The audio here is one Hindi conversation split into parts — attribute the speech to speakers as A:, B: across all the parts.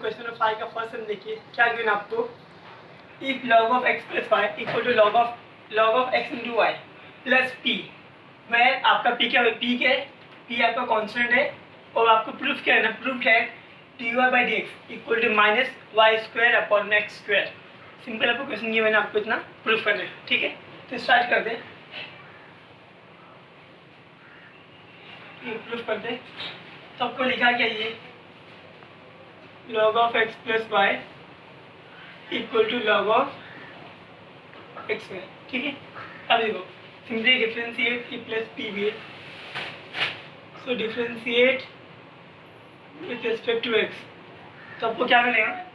A: क्वेश्चन नंबर 5 का फर्स्ट सम देखिए क्या गिवन आपको। If log of x plus Y equal to log of x into Y plus P, में आपका पी क्या है, पी आपका कांस्टेंट है और आपको प्रूफ क्या है ना, प्रूफ क्या है dy by D x equal to minus Y square upon X square. Simple आपको क्वेश्चन ये मैंने आपको इतना प्रूफ करना है, ठीक है। तो स्टार्ट कर दे, प्रूफ कर दे। तो आपको लिखा क्या ये log of x plus Y equal to log of x Y, ठीक है। अब देखो सिंपली डिफरेंशिएट की प्लस पी भी है, so differentiate with respect to x। तो आपको क्या मिलेगा,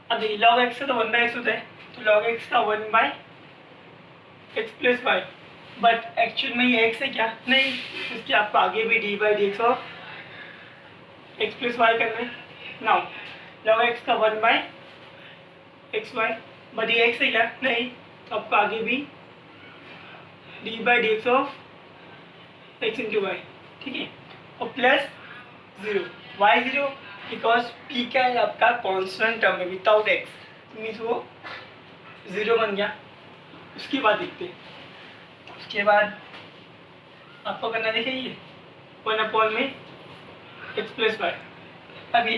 A: अब देखिए log x का तो 1/x होता है, तो log x का 1/x plus Y, but actual में ये x है क्या, नहीं, इसके आपको आगे भी D by D x of x plus Y करना है। नाउ log x का 1/x वाई, बट ये x है क्या, नहीं, तो आपको आगे भी D by D x of x into Y, ठीक है। और प्लस 0 वाई 0 बिकॉज p क्या है आपका कॉन्स्टेंट टर्म है विदाउट x, मीन्स वो 0 बन गया। उसके बाद देखते हैं, उसके बाद आपको करना देखिए ये 1 में x प्लस वाई। अभी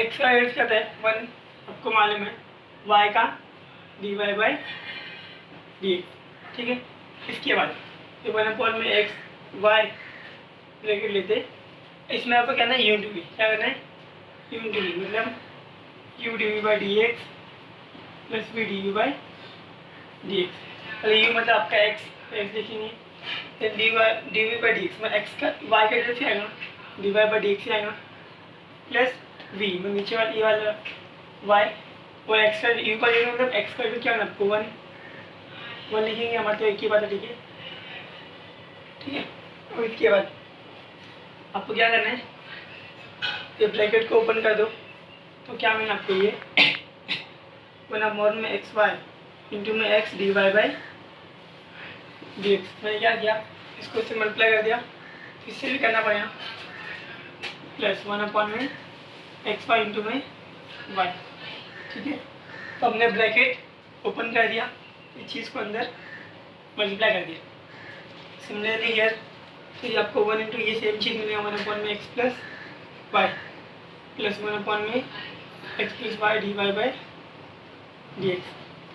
A: x का रेट क्या है 1, आपको मालूम है, y का D Y by D x, ठीक है। इसके बाद ये 1 में x वाई ब्रैकेट लेते, इसमें आपको कहना है यू डी वी, क्या करना है यू डी वी, मतलब U D V by D X plus V D V by D X. अरे यू मतलब आपका x देखेंगे, फिर D V by D x में x का y का डेट से आएगा D Y by D X से आएगा, प्लस v में नीचे वाला ये वाला y और x का u का डेट मतलब x का डेट क्या होगा आपको 1 लिखेंगे, हमारे तो एक ही बात है, ठीक है, ठीक है। और इसके बाद आपको क्या करना है, ये ब्रैकेट को ओपन कर दो, तो क्या मिला आपको ये 1 में एक्स वाई इंटू में X D Y by D X. मैंने क्या किया, इसको इससे मल्टीप्लाई कर दिया, इससे भी करना पड़ेगा, प्लस 1 में एक्स वाई इंटू में वाई, ठीक है। तो हमने ब्रैकेट ओपन कर दिया, इस चीज़ को अंदर मल्टीप्लाई कर दिया। सिमिलरली हियर तो ये आपको 1 इंटू ये सेम चीज़ मिलेगा 1 में एक्स प्लस वाई प्लस 1 में x plus Y D Y by D x,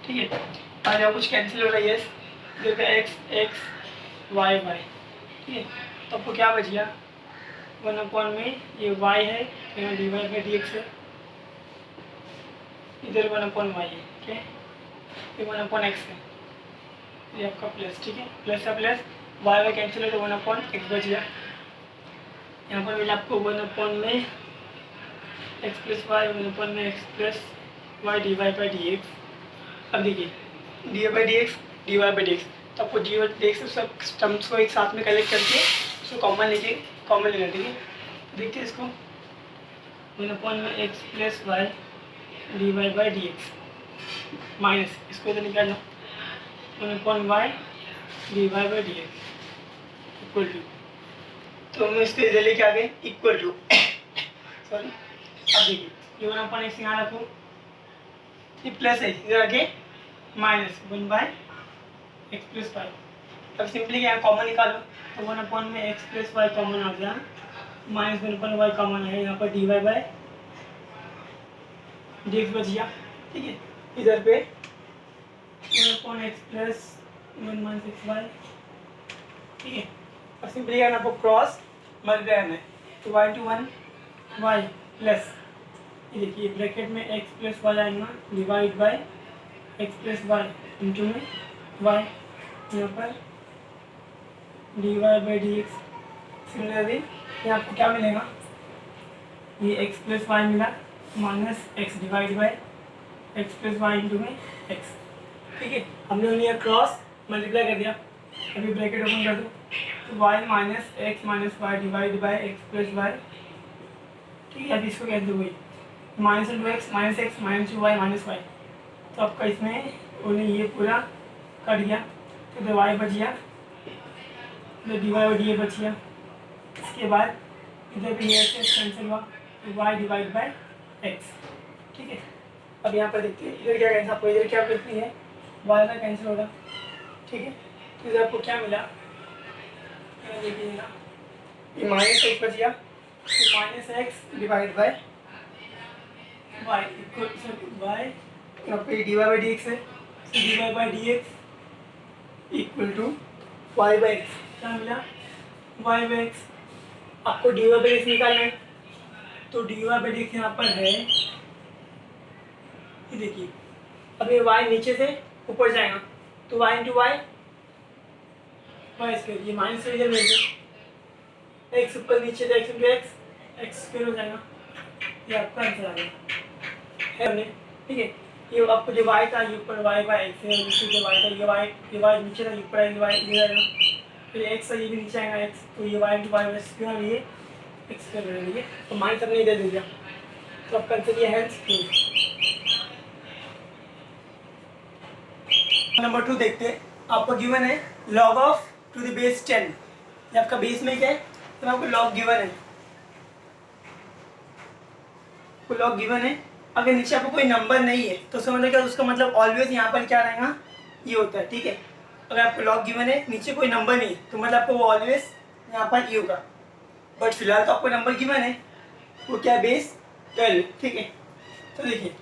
A: ठीक है। आज यहाँ कुछ कैंसिल हो रहा है, यस, देखो एक्स वाई वाई, ठीक है। तो आपको क्या बच गया 1 में ये वाई है, यहाँ D Y by D x है, इधर 1 वाई है, ठीक है, ये 1 एक्स है, ये आपका प्लस, ठीक है, प्लस का प्लस वाई वाई कैंसिल है तो 1 एक्स बच गया। यहाँ पर मिला आपको 1 में एक्स प्लस वाई 1 में x plus Y D Y by D x. अब देखिए D Y by D X D Y by D x, तो आपको डी वाई डी एक्स सब टर्म्स को एक साथ में कलेक्ट करके उसको कॉमन लेना, ठीक है। देखिए इसको 1 में x plus Y D Y by D X minus इसको इधर निकाल लो 1 Y D Y by D x equal to, तो हम इसको इधर लेके आ गए इक्वल टू सॉरी। अब देखिए ये 1 एक्स यहाँ रखो, ये प्लस है, इधर आगे minus 1 by x plus Y. अब सिंपली यहाँ कॉमन निकालो, तो 1 में एक्स प्लस वाई कॉमन आ गया, माइनस 1 वाई कॉमन है, यहाँ पर D Y by D X बच गया, ठीक है। इधर पे 1 X plus 1 minus x Y, ठीक है। अब सिंपली यहाँ आपको क्रॉस मल्टीप्लाई करना है, तो वाई टू 1 वाई प्लस ये देखिए ब्रैकेट में एक्स प्लस वाई आएगा divide by x plus y into में वाई, यहाँ पर D Y by D x. Similarly यहाँ आपको क्या मिलेगा, ये एक्स प्लस वाई मिला minus x divide by x plus y into में एक्स, ठीक है। हमने उन्हें यहाँ क्रॉस मल्टीप्लाई कर दिया, अभी ब्रैकेट ओपन कर दो, तो y minus x y divide by x plus y, ठीक है। अभी इसको कहते हुए minus into x minus two y minus y, तो आपका इसमें उन्हें ये पूरा कट गया, तो इधर वाई बच गया, इधर डी वाई और डी ए बच गया। इसके बाद इधर भी ये कैंसिल हुआ, वाई डिवाइड बाय एक्स। ठीक है, अब यहाँ पर देखते हैं इधर क्या कैंसिल, आपको इधर क्या लिखनी है, वाई में कैंसिल होगा। ठीक है, तो इधर आपको क्या मिला, देखिएगा ये माइनस एक्स बच गया, तो minus x divide by y equal to y, यहाँ पे d Y by D x है, d Y by D x equal to y by x. क्या मिला, वाई बाई एक्स। आपको डी वाई बाई एक्स निकालना है, तो d Y by D x यहाँ पर है, ये देखिए। अब ये वाई नीचे से ऊपर जाएगा, तो y into y y square, ये माइनस से इधर भेज दो, एक्स ऊपर नीचे, x into x, x square हो जाएगा, ये आपका आंसर आ गया है हमने। ठीक है, ये आपको जो वाई था ये ऊपर वाई बाई एक्स है, नीचे जो वाई था ये वाई नीचे था, ये ऊपर आएगा, वाई इधर आएगा, फिर एक्स है, ये भी नीचे आएगा एक्स, तो ये y into y y square, ये एक्स स्क्वायर बनेगा, तो माइनस हमने इधर दे दिया, तो आपका आंसर ये है नंबर 2 देखते हैं। आपको गिवन है log of to the base 10, ये आपका बेस में क्या है, तो आपको log गिवन है, को log गिवन है। अगर नीचे आपको कोई नंबर नहीं है तो उसका मतलब क्या, उसका मतलब ऑलवेज यहाँ पर क्या रहेगा, ये होता है। ठीक है, अगर आपको log गिवन है, नीचे कोई नंबर नहीं है, तो मतलब आपको वो ऑलवेज यहाँ पर ये होगा, बट फिलहाल तो आपको नंबर गिवन है, वो क्या है, बेस 12। ठीक है, तो देखिए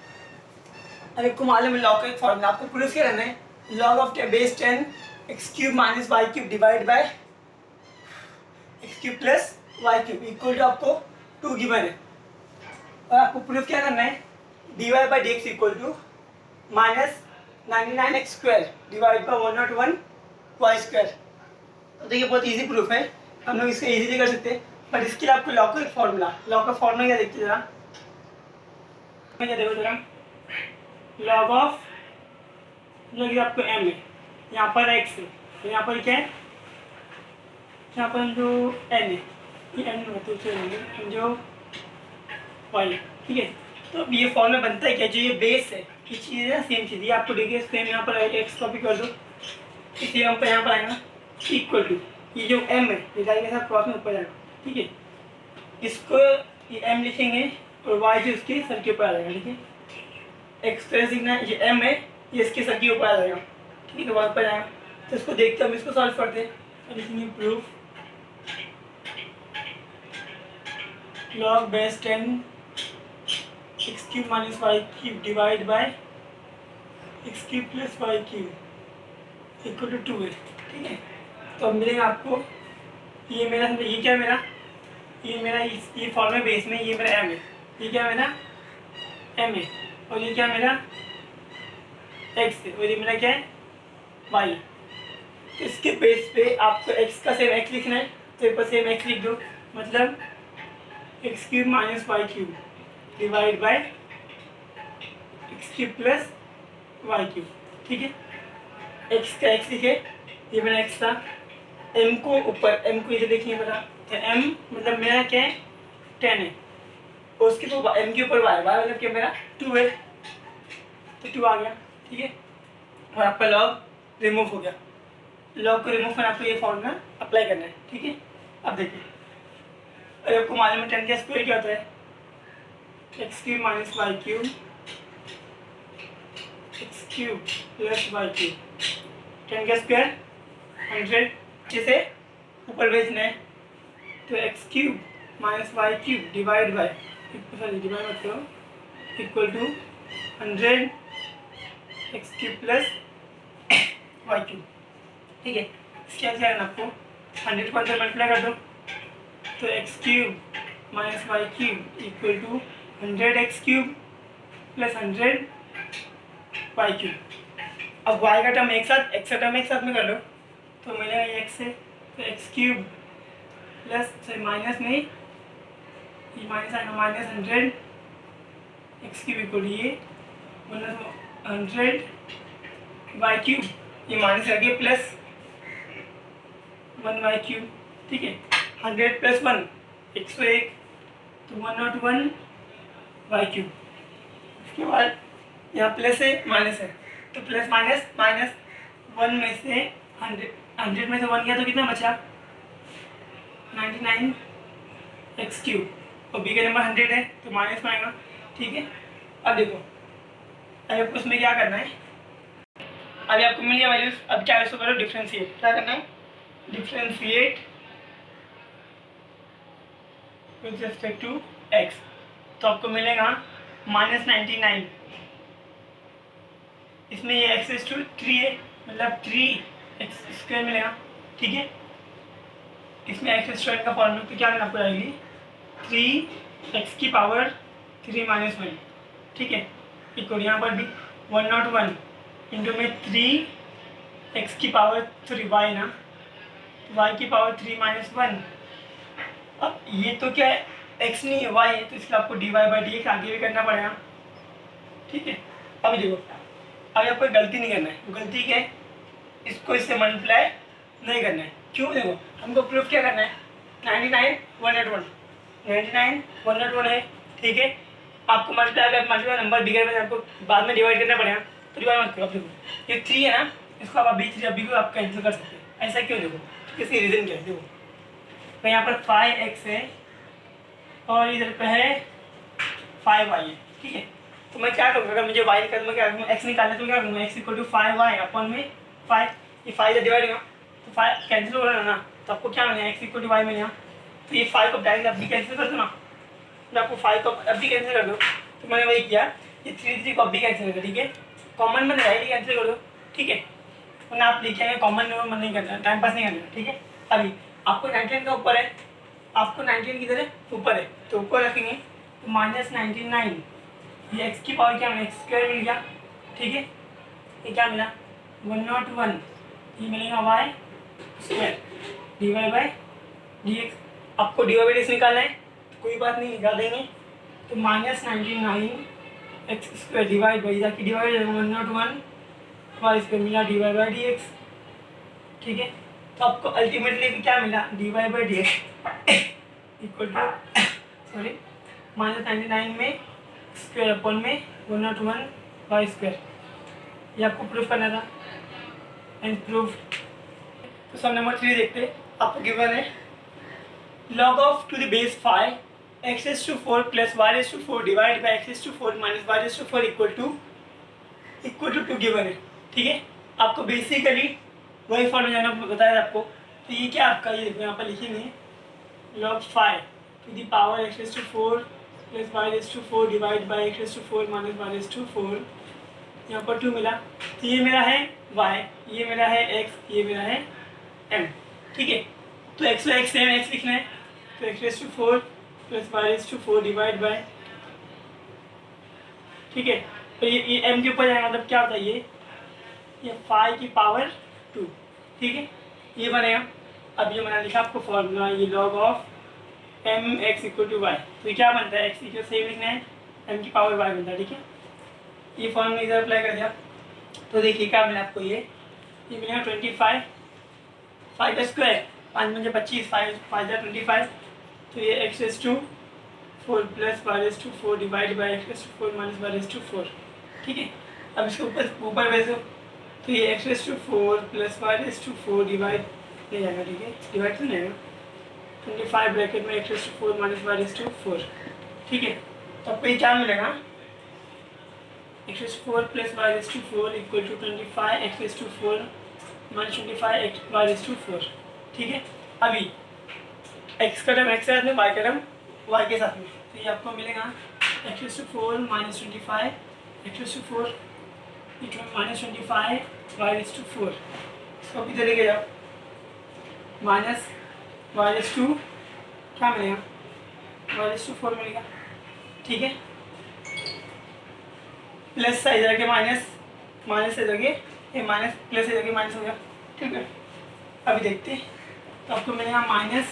A: अगर आपको मालूम है log का एक फॉर्मूला, आपको प्रूफ क्या करना है, log of base 10 x cube minus y cube divide by x cube plus y cube equal to आपको 2 गिवन है, और आपको प्रूफ क्या करना है, d Y by D x equal to minus 99 x square divide by 101 y square. तो देखिए बहुत इजी प्रूफ है, हम लोग इसको इजीली कर सकते हैं, बट इसके लिए आपको लॉ का फॉर्मूला, लॉ का फॉर्मूला क्या देखिए जरा, मैं क्या देखो जरा, लॉग ऑफ जो कि आपको m है, यहाँ पर x है, तो यहाँ पर क्या है, यहाँ पर जो n है, ये n मतलब चलेंगे जो y है। ठीक है, तो अब ये फॉर्मूला बनता है क्या, जो ये बेस है, ये चीज़ है सेम चीज़, ये आपको देखिए सेम यहाँ पर x कॉपी कर दो, इसे हम पर यहाँ पर आएगा इक्वल टू, ये जो m है ये जाएगा साथ क्रॉस में ऊपर जाएगा। ठीक है, इसको ये m लिखेंगे और y जो इसके सर के ऊपर आ जाएगा। ठीक है, एक्स तरह सीखना है, ये m है, ये इसके सर के ऊपर आ जाएगा। ठीक है, तो वहाँ पर आएगा, तो इसको देखते हम इसको सॉल्व करते हैं, और लिखेंगे proof log base 10 x cube minus y cube divide by x cube plus y cube equal to 2 है। ठीक है, तो अब मिलेगा आपको, ये मेरा, ये क्या मेरा, ये मेरा ये फॉर्मूला बेस में ये मेरा m है, ये क्या मेरा m है, और ये क्या मेरा x है, और ये मेरा क्या है y। तो इसके बेस पे आपको x का सेम x लिखना है, तो एक बार सेम x लिख दो, मतलब x cube minus y cube divide by x cube plus y cube. ठीक है, x का x लिखे, ये मेरा x था, m को ऊपर, m को इधर देखिए मेरा, तो m मतलब मेरा क्या है 10 है, और उसके तो m के ऊपर y, y मतलब क्या मेरा 2 है, तो 2 आ गया। ठीक है, और आपका log रिमूव हो गया, log को रिमूव करना, आपको ये फॉर्मूला अप्लाई करना है। ठीक है, अब देखिए अगर आपको मालूम है 10 का स्क्वायर क्या होता है, x cube minus y cube x cube plus y cube, 10 का स्क्वायर 100, अच्छे से ऊपर भेजना है, तो x cube minus y cube divide by, sorry divide मत करो, equal to 100 x cube plus y cube. ठीक है, इसके क्या करना आपको, 100 को अंदर मल्टीप्लाई कर दो, तो x cube minus y cube equal to 100 x cube plus 100 y cube. अब वाई का टर्म एक साथ, एक्स का टर्म एक साथ में कर लो, तो मिलेगा ये एक्स है, तो एक्स क्यूब प्लस माइनस में ये माइनस आएगा, माइनस 100 एक्स क्यूब इक्वल ये माइनस 100 वाई क्यूब, ये माइनस करके प्लस 1 वाई क्यूब। ठीक है, 100 प्लस 1 101, तो 101 वाई क्यूब। इसके बाद यहाँ प्लस है माइनस है, तो प्लस माइनस माइनस 1 में से 100 में से 1 गया तो कितना बचा 99 एक्स क्यूब, और बी का नंबर 100 है तो माइनस में आएगा, ठीक है। अब देखो, अभी आपको उसमें क्या करना है, अभी आपको मिल गया वैल्यूज, अब क्या इसको करो डिफ्रेंशिएट, क्या करना है, differentiate with respect to x, तो आपको मिलेगा -99, इसमें ये एक्स टू 3 है, मतलब 3x² मिलेगा, ठीक है। इसमें एक्स स्क्वायर का फॉर्मूला तो क्या आपको आएगी 3x की पावर 3 - 1, ठीक है। इक्वल यहाँ पर भी 101 इंटू में 3x की पावर 3 y ना, y की पावर 3 - 1। अब ये तो क्या है x नहीं है y है, तो इसलिए आपको dy/dx आगे भी करना पड़ेगा, ठीक है। अभी देखो, अभी आपको गलती नहीं करना है, गलती क्या है, इसको इससे मल्टीप्लाई नहीं करना है। क्यों, देखो हमको प्रूफ क्या करना है, 99 101 है, ठीक है। आपको मल्टीप्लाई नंबर बिगड़ में आपको बाद में डिवाइड करना पड़ेगा, तो डिवाइड मत करो। देखो ये 3 है ना, इसको आप अभी 3 अभी को आप कैंसिल कर सकते हैं, ऐसा क्यों, देखो इसकी रीज़न क्या है। देखो तो यहाँ पर 5x है और इधर पे है 5y है, ठीक है। तो मैं क्या करूँगा, अगर मुझे y निकालना, मैं क्या करूँगा, x निकालना, तो क्या करूँगा, x = 5y अपन में 5, ये 5 से डिवाइड होगा तो 5 कैंसिल हो रहा है ना, तो आपको क्या मिलेगा, x = y मिलेगा। तो ये 5 को डायरेक्ट अभी कैंसिल कर दो ना, मैं आपको 5 को अभी कैंसिल कर दो, तो मैंने वही किया, ये 3 को अभी कैंसिल कर दो, ठीक है। कॉमन में डायरेक्ट कैंसिल कर दो, ठीक है, वरना आप लिखे हैं कॉमन में मन नहीं करना, टाइम पास नहीं करना, ठीक है। अभी आपको 99 का ऊपर है, आपको 99 किधर है, ऊपर है, तो ऊपर रखेंगे तो -99, ये x की पावर क्या मिला, x² मिल गया, ठीक है। ये क्या मिला 101, ये मिलेगा y² dy/dx। आपको dy/dx निकालना है तो कोई बात नहीं, निकाल देंगे, तो -99 x² डिवाइड बाई, जाके डिवाइड 101 y² मिला dy/dx, ठीक है। तो आपको अल्टीमेटली क्या मिला, dy/dx इक्वल टू -99 में स्क्वायर अपन में 101 y², ये आपको प्रूफ करना था, एंड प्रूफ। तो सम नंबर 3 देखते हैं, आपको गिवन है log of to the base 5 x⁴ plus y⁴ divide by x⁴ minus y⁴ equal to 2 given है, ठीक है। आपको बेसिकली वही फॉर्म जाना बताया आपको, तो ये क्या आपका, ये देखो यहाँ पर लिखेंगे log 5 to the power x⁴ plus y⁴ divide by x⁴ minus y⁴, यहाँ पर 2 मिला, तो ये मेरा है y, ये मेरा है x, ये मेरा है m, ठीक है। तो x को x सेम x लिखना है, तो x⁴ plus y⁴ divide by, ठीक है। तो ये m के ऊपर जाएगा, मतलब क्या होता है ये 5 की पावर 2, ठीक है, ये बनेगा। अब ये मैंने लिखा आपको फॉर्मूला, ये log ऑफ mx = y, तो ये क्या बनता है, x सेम लिखना है, m की पावर y बनता है, ठीक है। ये फॉर्मूला इधर अप्लाई कर दिया, तो देखिए क्या मिला आपको, ये मिलेगा 25, 5 का स्क्वायर 5 में 25, 5 25, तो ये x⁴ plus y⁴ divide by x⁴ minus y⁴, ठीक है। अब इसको ऊपर भेजो, तो ये x⁴ प्लस y⁴ डिवाइड नहीं जाएगा, ठीक है, डिवाइड तो नहीं आएगा, 25 ब्रैकेट में x⁴ माइनस y⁴, ठीक है। तो आपको ये क्या मिलेगा, x⁴ plus y⁴ equal to 25 x⁴ minus 25 y⁴, ठीक है। अभी x का टर्म x के साथ में, y का टर्म y के साथ में, तो ये आपको मिलेगा x⁴ minus 25 x⁴ minus 25 y⁴, इसको भी इधर लेके जाओ, माइनस y⁴ क्या मिलेगा, y⁴ मिलेगा, ठीक है। प्लस साइड रखे माइनस, माइनस से जगह ये माइनस, प्लस से जगह माइनस हो गया, ठीक है। अभी देखते हैं, तो आपको मिलेगा -25,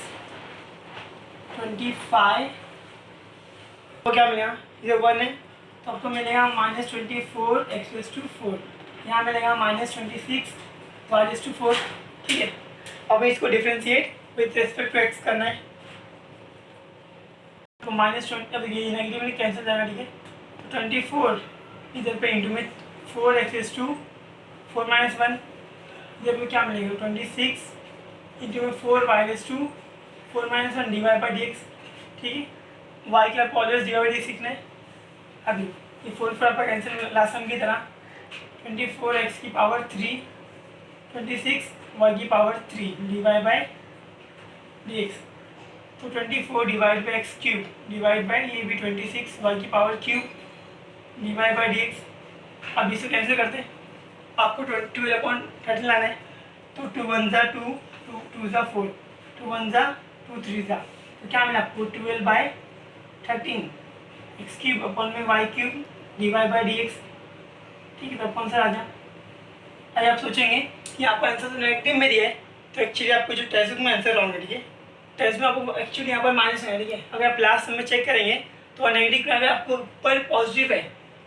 A: तो क्या मिलेगा, ये 1 है, तो आपको मिलेगा -24 x⁴, यहाँ मिलेगा -26 y⁴, ठीक है। अब इसको differentiate with respect to x करना है, तो -20, अब ये नेगेटिव में कैंसिल जाएगा, ठीक है। तो 24 इधर पे इंटू में 4x⁴ 4 - 1, इधर में क्या मिलेगा 26 इंटू में 4y⁴ 4 - 1 डिवाइड बाई dx, ठीक है। वाई के आपको ऑलवेज डी बाई डी सीखना है। अभी ये 4 आपका कैंसिल लास्ट सम की तरह 24x की पावर 3 26 y की power 3 d Y by D x. तो 24 divide by x cube divide by ये भी 26 y की power cube d Y by D x. अब इसे कैंसिल करते हैं, आपको 12/13 लाना है। तो 2 1 ज़ा 2 2 2 ज़ा 4 2 1 ज़ा 2 3 ज़ा, तो क्या मिला आपको 12/13 एक्स क्यूब अपॉन में y cube d Y by D x. ठीक है, तो अब आंसर आ जाए। अरे आप सोचेंगे कि आपका आंसर तो नेगेटिव में दिया है, तो एक्चुअली आपको जो टेस्ट बुक में आंसर रॉन्ग है। ठीक है, टेस्ट में आपको एक्चुअली यहाँ पर माइनस है। ठीक है, अगर आप लास्ट में चेक करेंगे तो नेगेटिव में अगर आपको ऊपर पॉजिटिव है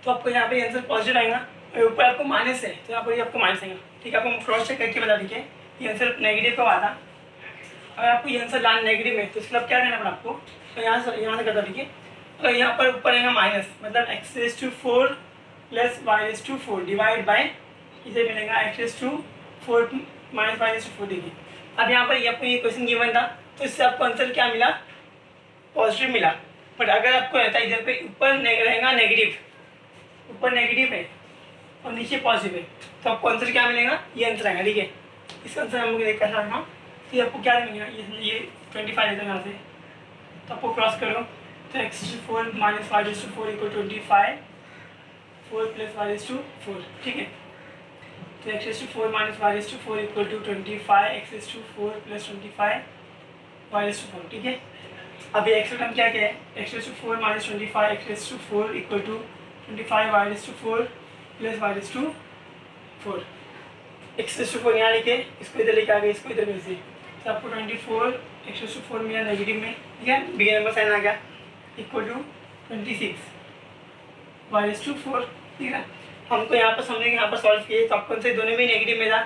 A: तो आपको यहाँ पे आंसर पॉजिटिव आएगा, और ऊपर आपको माइनस है तो यहाँ पर आपको माइनस आएगा। ठीक है, आपको क्रॉस चेक करके बता दीजिए ये आंसर नेगेटिव कब आता। अगर आपको ये आंसर लाना नेगेटिव में तो इसके लिए क्या करना पड़ा आपको, तो यहाँ से करता देखिए। अगर यहाँ पर ऊपर आएगा माइनस, मतलब x⁴ plus y⁴ divide by इसे मिलेगा x⁴ माइनस y⁴। देखिए अब यहाँ पर ये आपको ये क्वेश्चन गिवन था, तो इससे आपको आंसर क्या मिला, पॉजिटिव मिला। बट अगर आपको रहता है इधर पे ऊपर रहेगा नेगेटिव, ऊपर नेगेटिव है और नीचे पॉजिटिव है, तो आपको आंसर क्या मिलेगा, ये आंसर आएगा। ठीक है, इसका आंसर हम लोग देख कर रहा हूँ। तो आपको क्या मिलेगा, ये 25 देता है यहाँ से, तो आपको क्रॉस करो तो x⁴ minus y⁴ equal 25 4 plus y⁴। ठीक है, तो x⁴ minus y⁴ equal to 25 x⁴ plus 25 y⁴। ठीक है, अभी एक्स का टर्म क्या है, x⁴ minus 25 x⁴ equal to 25 y⁴ plus y⁴। x⁴ यहाँ लिखे, इसको इधर लेके आ गए, इसको इधर भेज दिए, तो आपको 24 x⁴ मिला नेगेटिव में। ठीक है, बी नंबर साइन आ गया इक्वल टू 26 y⁴। ठीक है, हमको यहाँ पर समझे यहाँ पर सॉल्व किए तो आपको आंसर दोनों में नेगेटिव में था,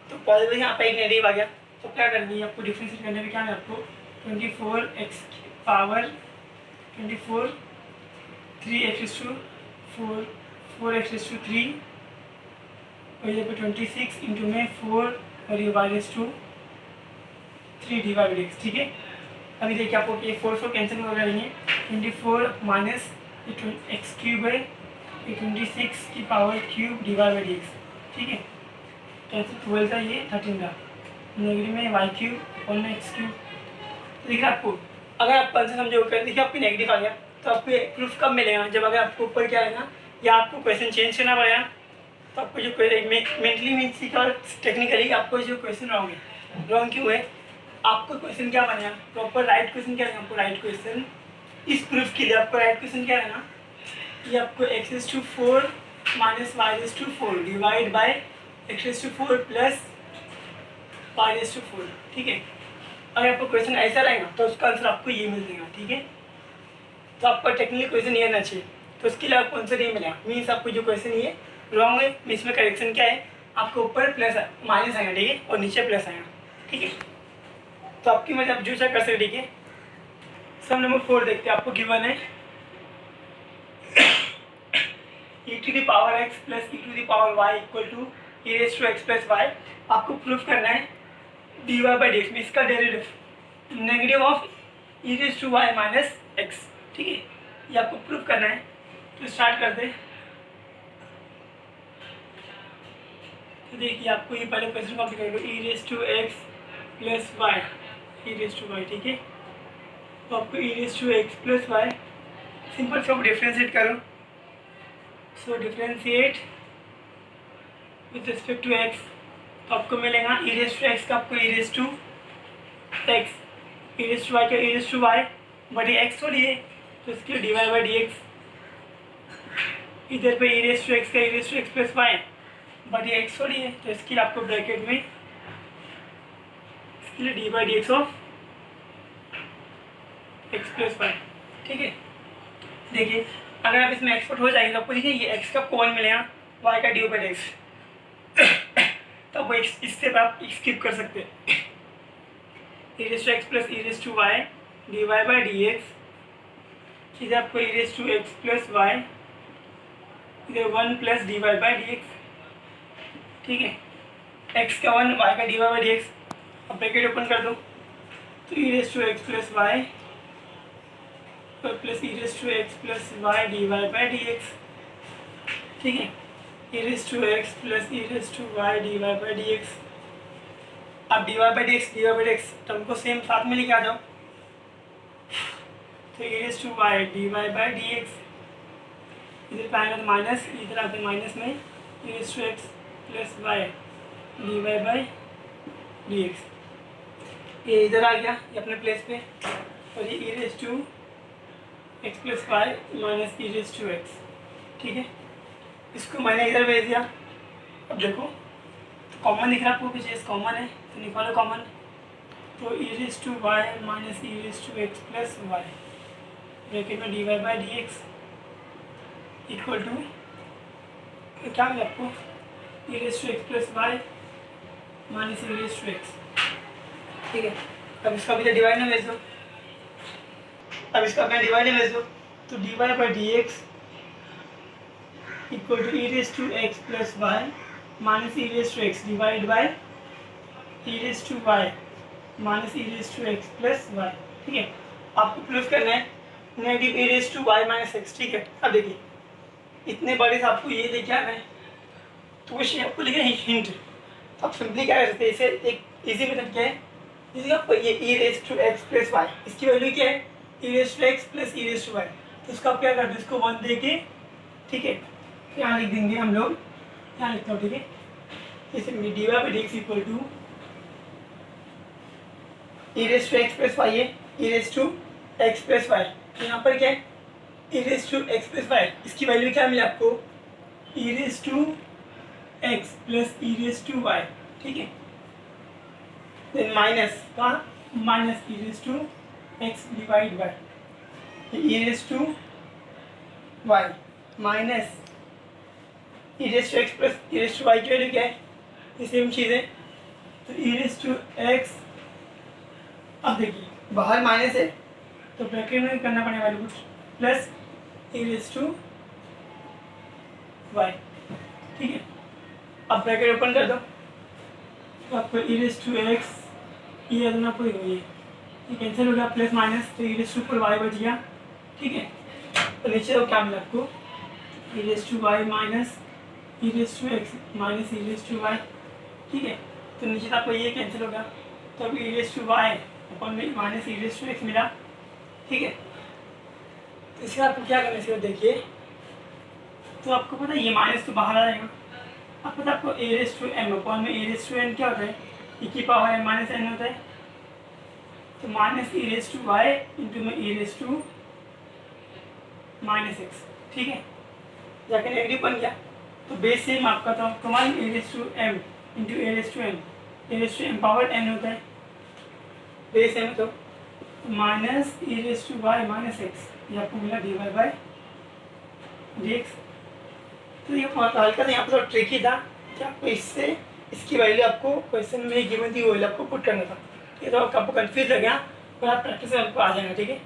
A: तो पॉजिटिव यहाँ पर एक नेगेटिव आ गया। तो क्या करनी है आपको, डिफरेंशिएट करने में क्या है आपको 24x पावर 24 3x⁴ 4x⁴ और ये पे 26 इंटू में 4 और ये y⁴ 3 डिवाइड बाई x। ठीक है, अभी देखिए आपको ये 4 कैंसिल हो जाएंगे, 24 माइनस एक्स क्यूब है, ये 26 की power cube divide by x। ठीक है, कैंसिल 12 था, ये 13 था, नेगेटिव में वाई क्यूब और एक्स क्यूब। तो देखिए आपको अगर आप आंसर समझोगे, देखिए आपकी नेगेटिव आ गया, तो आपको प्रूफ कब मिलेगा, जब अगर आपको ऊपर क्या आएगा या आपको क्वेश्चन चेंज करना पड़ेगा। तो आपको जो मेंटली मीन्स और टेक्निकली आपको जो क्वेश्चन रॉन्ग है, रॉन्ग क्यों है, आपको क्वेश्चन क्या बनेगा, प्रॉपर राइट क्वेश्चन क्या है, आपको राइट क्वेश्चन इस प्रूफ के लिए आपको राइट क्वेश्चन क्या है ना, ये आपको x⁴ minus y⁴ divide by x⁴ plus y⁴। ठीक है, अगर आपको क्वेश्चन ऐसा रहेगा तो उसका आंसर आपको ये मिल जाएगा। ठीक है, तो आपका टेक्निकल क्वेश्चन ये आना चाहिए, तो उसके लिए आपको आंसर ये मिलेगा। मीन्स आपको जो क्वेश्चन ये रॉन्ग है, मीन्स में करेक्शन क्या है, आपको ऊपर प्लस माइनस आएगा। ठीक है, और नीचे प्लस आएगा। ठीक है, तो आपकी मर्जी, आप जो चाहे कर सकते। ठीक है, सम नंबर 4 देखते हैं, आपको गिवन है e⁻x plus e⁻y equal to e⁻x plus y। आपको प्रूफ करना है dy बाई डी एक्स में इसका derivative negative of e⁻y minus x। ठीक है, ये आपको प्रूफ करना है, तो स्टार्ट करते हैं। तो देखिए आपको ये पहले क्वेश्चन कॉपी करेंगे, e⁻x प्लस y e⁻y। ठीक है, तो आपको e⁻x प्लस y सिंपल से डिफ्रेंशिएट करो। So differentiate with respect to x, तो आपको मिलेगा e⁻x का आपको e⁻x e⁻y का e⁻y बट ये x थोड़ी है, तो इसके लिए डिवाइड बाई डी एक्स। इधर पे e⁻x का e⁻x प्लस y बट ये x थोड़ी है, तो इसके लिए आपको ब्रैकेट में इसके लिए d by D x of x plus y. ठीक है, देखिए अगर आप इसमें एक्सपोर्ट हो जाएंगे तो आपको देखिए ये x का कॉमन मिलेगा, y का डी बाई एक्स, तो वो इससे आप स्किप कर सकते हैं। e⁻x plus e⁻y d Y by D x, इधर आपको e⁻x प्लस y, इधर 1 plus d Y by D x. ठीक है, x का 1 y का D Y by D x, अब ब्रैकेट ओपन कर दो, तो e⁻x plus y plus e raise to x plus Y D Y by D x, ठीक है। E raise to x plus e raise to y D Y by D x. अब d Y by D x term को सेम साथ में लेके आ जाओ, तो e raise to y D Y by D x, इधर पे आएगा तो माइनस, इधर आते माइनस में e raise to x plus Y D Y by D x, ये इधर आ गया ये अपने प्लेस पे, और ये e raise to x plus y minus e raise to x, ठीक है। इसको मैंने इधर भेज दिया। अब देखो तो कॉमन दिख रहा है आपको, पीछे कॉमन है तो निकालो कॉमन, तो e raise to y minus e raise to x plus y bracket में d Y by D x equal to क्या मिला आपको, e raise to x plus y minus e raise to x, ठीक है। अब इसका भी डिवाइड में भेज दो, अब इसका अपना डिवाइड में भेज दो, तो d Y by D x equal to e raise to x plus y minus e raise to x divide by e raise to y minus e raise to x plus y, ठीक है। आपको प्रूफ करना है negative e raise to y minus x, ठीक है। अब देखिए इतने बड़े से आपको ये लेके आना है, तो वो आपको लिखना है हिंट, तो आप सिंपली क्या कर सकते हैं, इसे एक इजी मेथड क्या है, जैसे आपको ये e raise to x plus y, इसकी वैल्यू क्या है e raise to x plus e raise to y, तो उसका आप क्या करते हैं, इसको 1 दे के, ठीक है, यहाँ लिख देंगे हम लोग, यहाँ लिखते हो, ठीक है। जैसे d Y by D x equal to e raise to x plus y है, e raise to x plus y, तो यहाँ पर क्या है e raise to x plus y, इसकी वैल्यू क्या मिली आपको e raise to x plus e raise to y, ठीक है। देन माइनस का minus e raise to x divide by e raise to y minus e raise to x plus e raise to y की वैल्यू क्या है, ये सेम चीज़ है, तो ई रेस टू एक्स, अब देखिए बाहर माइनस है तो ब्रैकेट में करना पड़ेगा वैल्यू कुछ, plus e raise to y, ठीक है। अब ब्रैकेट ओपन कर दो, तो आपको ई रेस टू एक्स, ये अदना पूरी हो ये कैंसिल हो गया, प्लस माइनस, तो ई रेस टू पर वाई बच गया, ठीक है। तो नीचे तो क्या मिला आपको e raise to y minus e raise to x minus e raise to y, ठीक है। तो नीचे आपको ये कैंसिल होगा, तो अभी ई रेस टू वाई अपन में minus e raise to x मिला, ठीक है। तो इसके आपको क्या करना है, देखिए तो आपको पता है ये माइनस तो बाहर आ जाएगा, अब पता आपको ए रेस टू एम अपन में ए रेस टू एन क्या होता है, ई की पावर है माइनस एन होता है, तो minus e raise to y into में e raise to minus x, ठीक है। जाके नेगेटिव बन गया, तो बेस सेम आपका था कमाल a raise to m into a raise to n, a raise to m power n होता है, बेस सेम, तो minus e raise to y minus x, ये आपको मिला d Y by D x. तो ये बहुत हल्का सा यहाँ पर थोड़ा ट्रिकी था कि आपको इससे इसकी वैल्यू आपको क्वेश्चन में गिवन थी वो वैल्यू आपको पुट करना था, ये तो आपको कंफ्यूज लग गया, पर आप प्रैक्टिस में आपको आ जाएगा, ठीक है।